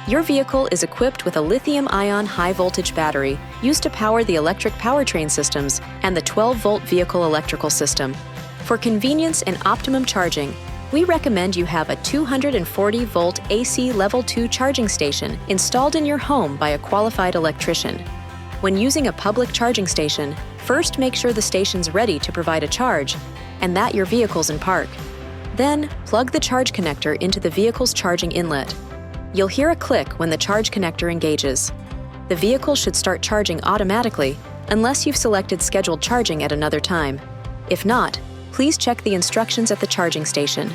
Your vehicle is equipped with a lithium-ion high-voltage battery used to power the electric powertrain systems and the 12-volt vehicle electrical system. For convenience and optimum charging, we recommend you have a 240-volt AC Level 2 charging station installed in your home by a qualified electrician. When using a public charging station, first make sure the station's ready to provide a charge and that your vehicle's in park. Then, plug the charge connector into the vehicle's charging inlet. You'll hear a click when the charge connector engages. The vehicle should start charging automatically unless you've selected scheduled charging at another time. If not, please check the instructions at the charging station.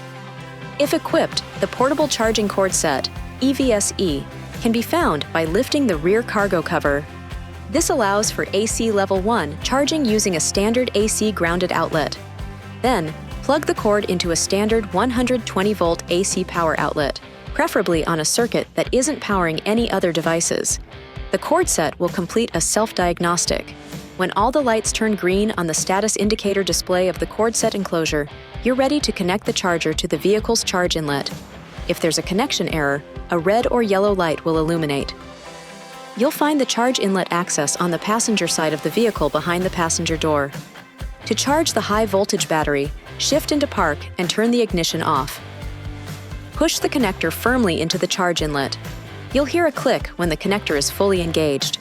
If equipped, the portable charging cord set, EVSE, can be found by lifting the rear cargo cover. This allows for AC Level 1 charging using a standard AC grounded outlet. Then, plug the cord into a standard 120-volt AC power outlet, preferably on a circuit that isn't powering any other devices. The cord set will complete a self-diagnostic. When all the lights turn green on the status indicator display of the cord set enclosure, you're ready to connect the charger to the vehicle's charge inlet. If there's a connection error, a red or yellow light will illuminate. You'll find the charge inlet access on the passenger side of the vehicle behind the passenger door. To charge the high-voltage battery, shift into park and turn the ignition off. Push the connector firmly into the charge inlet. You'll hear a click when the connector is fully engaged.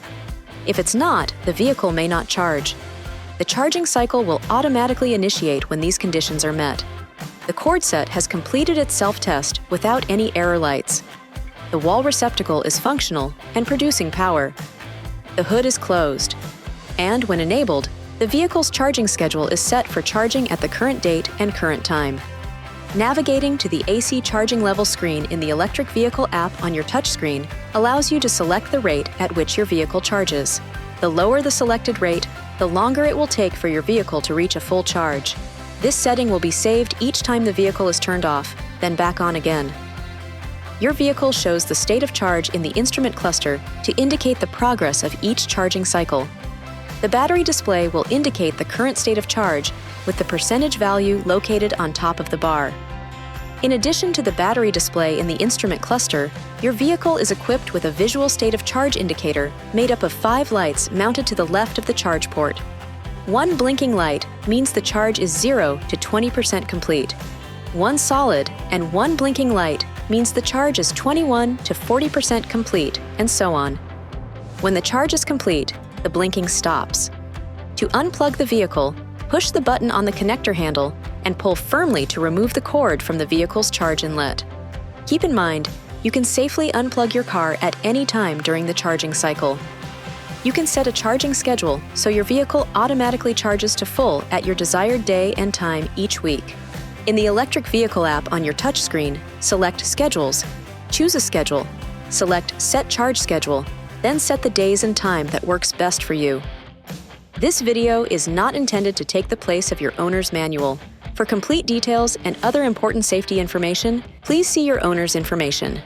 If it's not, the vehicle may not charge. The charging cycle will automatically initiate when these conditions are met. The cord set has completed its self-test without any error lights. The wall receptacle is functional and producing power. The hood is closed. And when enabled, the vehicle's charging schedule is set for charging at the current date and current time. Navigating to the AC charging level screen in the electric vehicle app on your touchscreen allows you to select the rate at which your vehicle charges. The lower the selected rate, the longer it will take for your vehicle to reach a full charge. This setting will be saved each time the vehicle is turned off, then back on again. Your vehicle shows the state of charge in the instrument cluster to indicate the progress of each charging cycle. The battery display will indicate the current state of charge with the percentage value located on top of the bar. In addition to the battery display in the instrument cluster, your vehicle is equipped with a visual state of charge indicator made up of 5 lights mounted to the left of the charge port. One blinking light means the charge is 0 to 20% complete. One solid and one blinking light means the charge is 21 to 40% complete, and so on. When the charge is complete, the blinking stops. To unplug the vehicle, push the button on the connector handle and pull firmly to remove the cord from the vehicle's charge inlet. Keep in mind, you can safely unplug your car at any time during the charging cycle. You can set a charging schedule so your vehicle automatically charges to full at your desired day and time each week. In the electric vehicle app on your touchscreen, select Schedules, choose a schedule, select Set Charge Schedule, then set the days and time that works best for you. This video is not intended to take the place of your owner's manual. For complete details and other important safety information, please see your owner's information.